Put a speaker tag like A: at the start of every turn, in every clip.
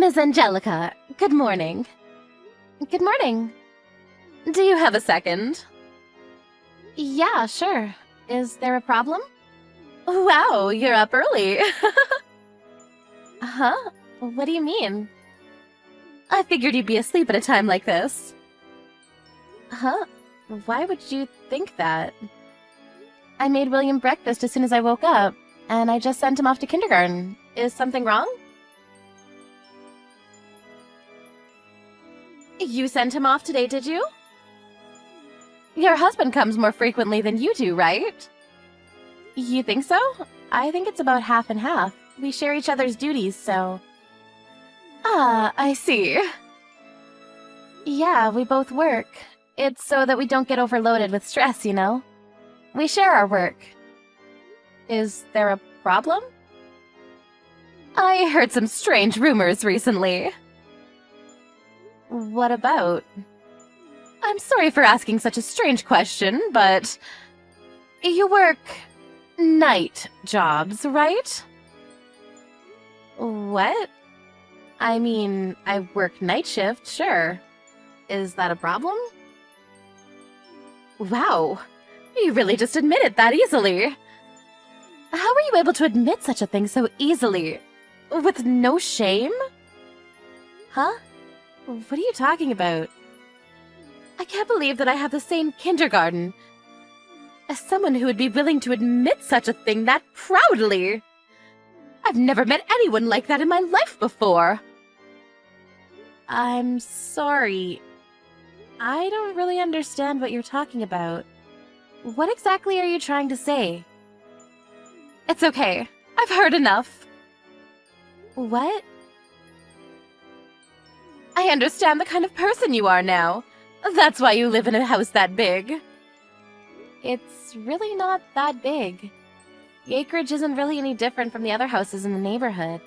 A: Miss Angelica, good morning. Good morning. Do you have a second? Yeah, sure. Is there a problem? Wow, you're up early. Huh? What do you mean? I figured you'd be asleep at a time like this. Huh? Why would you think that? I made William breakfast as soon as I woke up, and I just sent him off to kindergarten. Is something wrong? You sent him off today, did you? Your husband comes more frequently than you do, right? You think so? I think it's about half and half. We share each other's duties, so... Ah, I see. Yeah, we both work. It's so that we don't get overloaded with stress, you know? We share our work. Is there a problem? I heard some strange rumors recently. What about? I'm sorry for asking such a strange question, but... You work... night jobs, right? What? I mean, I work night shift, sure. Is that a problem? Wow, you really just admit it that easily. How were you able to admit such a thing so easily? With no shame? Huh? What are you talking about? I can't believe that I have the same kindergarten as someone who would be willing to admit such a thing that proudly. I've never met anyone like that in my life before. I'm sorry. I don't really understand what you're talking about. What exactly are you trying to say? It's okay. I've heard enough. What? I understand the kind of person you are now. That's why you live in a house that big. It's really not that big. The acreage isn't really any different from the other houses in the neighborhood.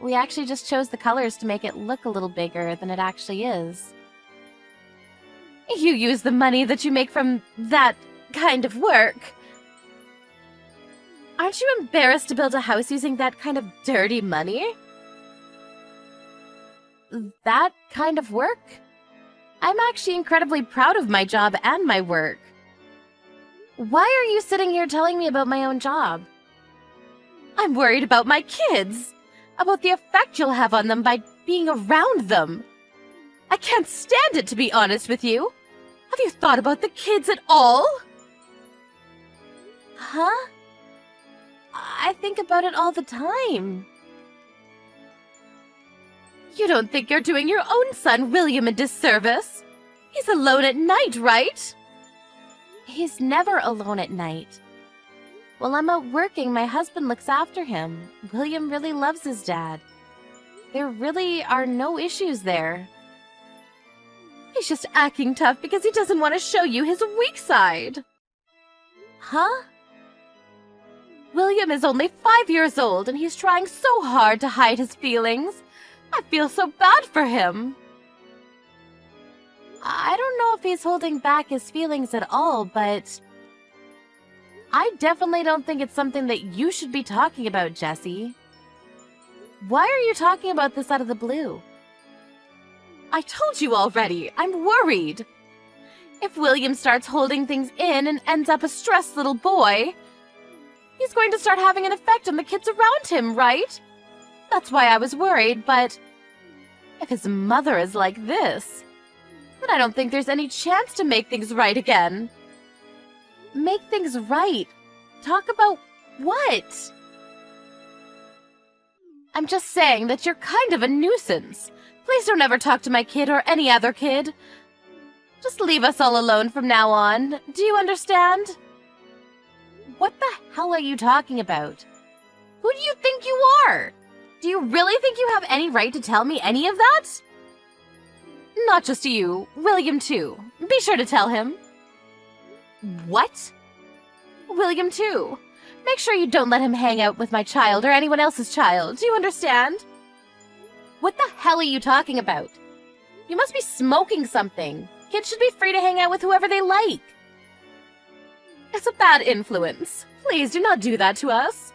A: We actually just chose the colors to make it look a little bigger than it actually is. You use the money that you make from that kind of work. Aren't you embarrassed to build a house using that kind of dirty money? That kind of work? I'm actually incredibly proud of my job and my work. Why are you sitting here telling me about my own job? I'm worried about my kids, about the effect you'll have on them by being around them. I can't stand it, to be honest with you. Have you thought about the kids at all? Huh? I think about it all the time. You don't think you're doing your own son, William, a disservice? He's alone at night, right? He's never alone at night. While I'm out working, my husband looks after him. William really loves his dad. There really are no issues there. He's just acting tough because he doesn't want to show you his weak side. Huh? William is only 5 years old and he's trying so hard to hide his feelings. I feel so bad for him. I don't know if he's holding back his feelings at all, but I definitely don't think it's something that you should be talking about, Jessie. Why are you talking about this out of the blue? I told you already, I'm worried. If William starts holding things in and ends up a stressed little boy, he's going to start having an effect on the kids around him, right? That's why I was worried, but if his mother is like this, then I don't think there's any chance to make things right again. Make things right? Talk about what? I'm just saying that you're kind of a nuisance. Please don't ever talk to my kid or any other kid. Just leave us all alone from now on. Do you understand? What the hell are you talking about? Who do you think you are? Do you really think you have any right to tell me any of that? Not just you, William too. Be sure to tell him. What? William too. Make sure you don't let him hang out with my child or anyone else's child. Do you understand? What the hell are you talking about? You must be smoking something. Kids should be free to hang out with whoever they like. It's a bad influence. Please do not do that to us.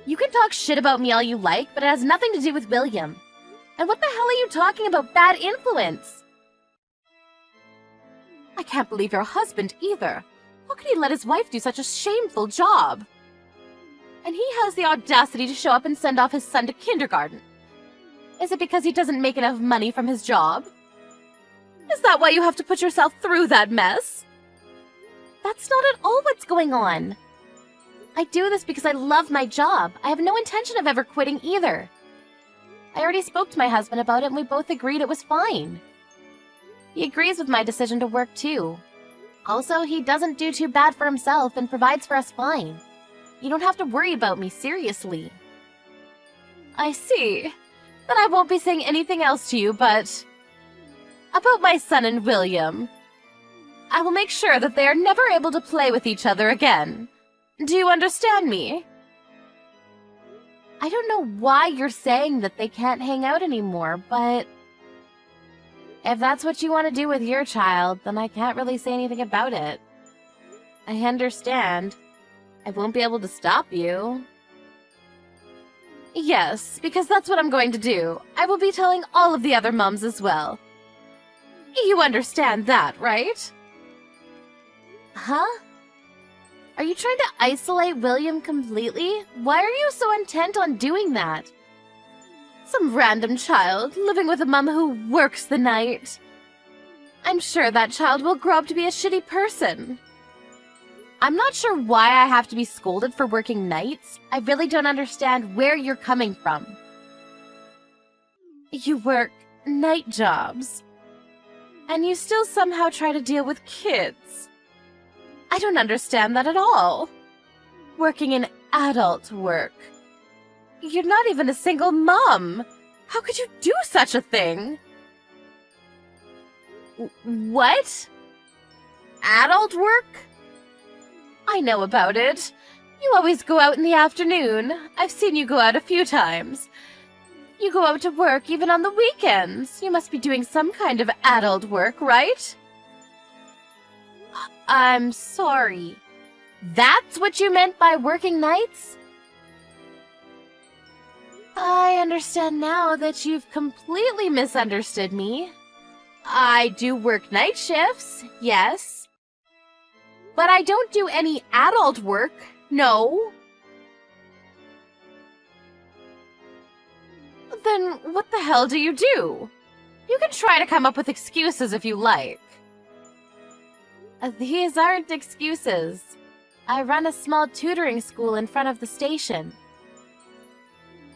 A: You can talk shit about me all you like, but it has nothing to do with William. And what the hell are you talking about bad influence? I can't believe your husband either. How could he let his wife do such a shameful job? And he has the audacity to show up and send off his son to kindergarten. Is it because he doesn't make enough money from his job? Is that why you have to put yourself through that mess? That's not at all what's going on. I do this because I love my job. I have no intention of ever quitting either. I already spoke to my husband about it and we both agreed it was fine. He agrees with my decision to work too. Also, he doesn't do too bad for himself and provides for us fine. You don't have to worry about me, seriously. I see. Then I won't be saying anything else to you, but... about my son and William. I will make sure that they are never able to play with each other again. Do you understand me? I don't know why you're saying that they can't hang out anymore, but... if that's what you want to do with your child, then I can't really say anything about it. I understand. I won't be able to stop you. Yes, because that's what I'm going to do. I will be telling all of the other mums as well. You understand that, right? Huh? Are you trying to isolate William completely? Why are you so intent on doing that? Some random child living with a mum who works the night. I'm sure that child will grow up to be a shitty person. I'm not sure why I have to be scolded for working nights. I really don't understand where you're coming from. You work night jobs. And you still somehow try to deal with kids. I don't understand that at all. Working in adult work. You're not even a single mom. How could you do such a thing? What? Adult work? I know about it. You always go out in the afternoon. I've seen you go out a few times. You go out to work even on the weekends. You must be doing some kind of adult work, right? I'm sorry. That's what you meant by working nights? I understand now that you've completely misunderstood me. I do work night shifts, yes. But I don't do any adult work, no. Then what the hell do you do? You can try to come up with excuses if you like. These aren't excuses. I run a small tutoring school in front of the station.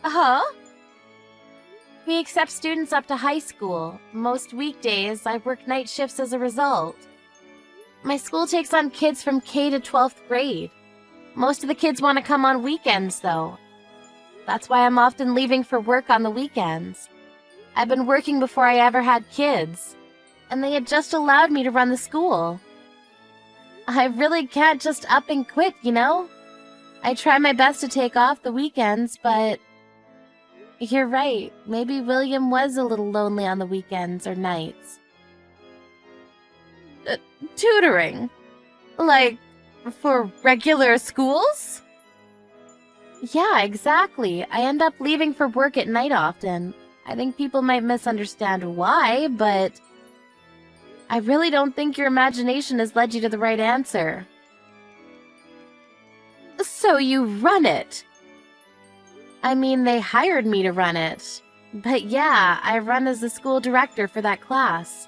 A: Huh? We accept students up to high school. Most weekdays, I work night shifts as a result. My school takes on kids from K to 12th grade. Most of the kids want to come on weekends, though. That's why I'm often leaving for work on the weekends. I've been working before I ever had kids, and they had just allowed me to run the school. I really can't just up and quit, you know? I try my best to take off the weekends, but... you're right. Maybe William was a little lonely on the weekends or nights. Tutoring? Like, for regular schools? Yeah, exactly. I end up leaving for work at night often. I think people might misunderstand why, but... I really don't think your imagination has led you to the right answer. So you run it? I mean, they hired me to run it. But yeah, I run as the school director for that class.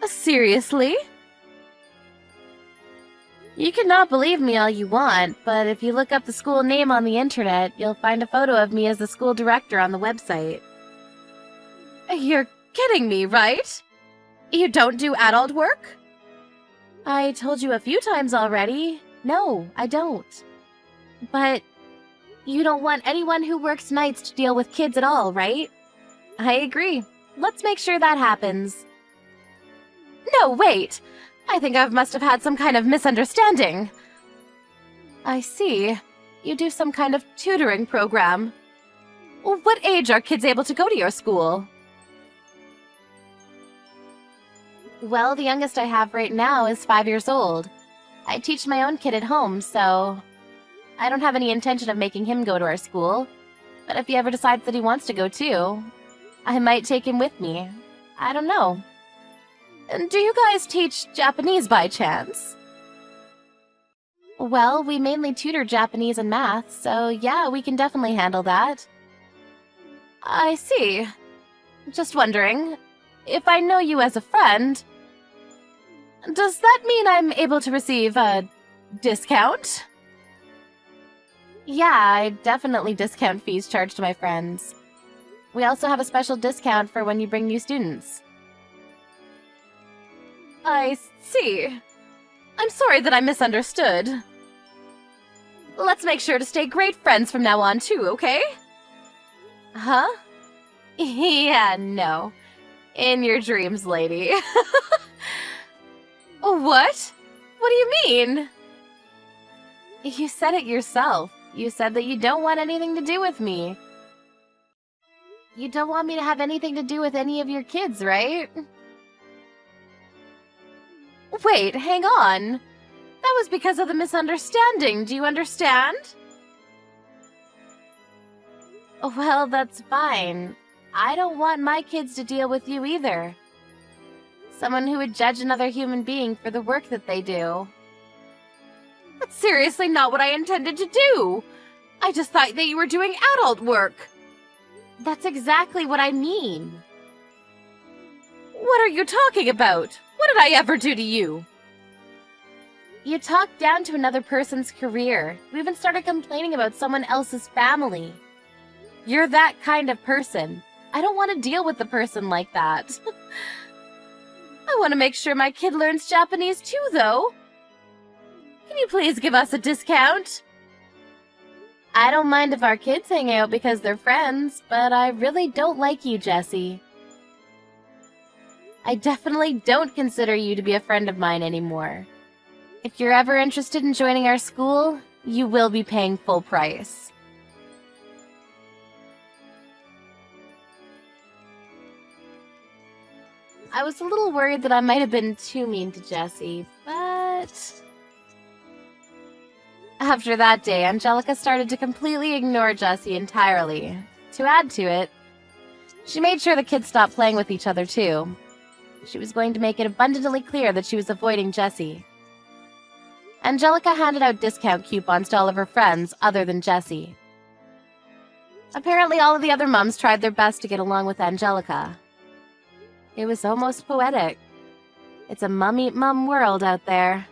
A: Seriously? You cannot believe me all you want, but if you look up the school name on the internet, you'll find a photo of me as the school director on the website. You're kidding me, right? You don't do adult work? I told you a few times already. No, I don't. But you don't want anyone who works nights to deal with kids at all, right? I agree. Let's make sure that happens. No, wait! I think I must have had some kind of misunderstanding. I see. You do some kind of tutoring program. What age are kids able to go to your school? Well, the youngest I have right now is 5 years old. I teach my own kid at home, so... I don't have any intention of making him go to our school, but if he ever decides that he wants to go too, I might take him with me. I don't know. And do you guys teach Japanese by chance? Well, we mainly tutor Japanese and math, so yeah, we can definitely handle that. I see. Just wondering, if I know you as a friend, does that mean I'm able to receive a discount? Yeah, I definitely discount fees charged to my friends. We also have a special discount for when you bring new students. I see. I'm sorry that I misunderstood. Let's make sure to stay great friends from now on too, okay? Huh? Yeah, no. In your dreams, lady. What? What do you mean? You said it yourself. You said that you don't want anything to do with me. You don't want me to have anything to do with any of your kids, right? Wait, hang on. That was because of the misunderstanding. Do you understand? Well, that's fine. I don't want my kids to deal with you either. Someone who would judge another human being for the work that they do. That's seriously not what I intended to do. I just thought that you were doing adult work. That's exactly what I mean. What are you talking about? What did I ever do to you? You talked down to another person's career. You even started complaining about someone else's family. You're that kind of person. I don't want to deal with a person like that. I want to make sure my kid learns Japanese too, though. Can you please give us a discount? I don't mind if our kids hang out because they're friends, but I really don't like you, Jessie. I definitely don't consider you to be a friend of mine anymore. If you're ever interested in joining our school, you will be paying full price. I was a little worried that I might have been too mean to Jessie, but... After that day, Angelica started to completely ignore Jessie entirely. To add to it, she made sure the kids stopped playing with each other too. She was going to make it abundantly clear that she was avoiding Jessie. Angelica handed out discount coupons to all of her friends other than Jessie. Apparently all of the other mums tried their best to get along with Angelica. It was almost poetic. It's a mum-eat-mum world out there.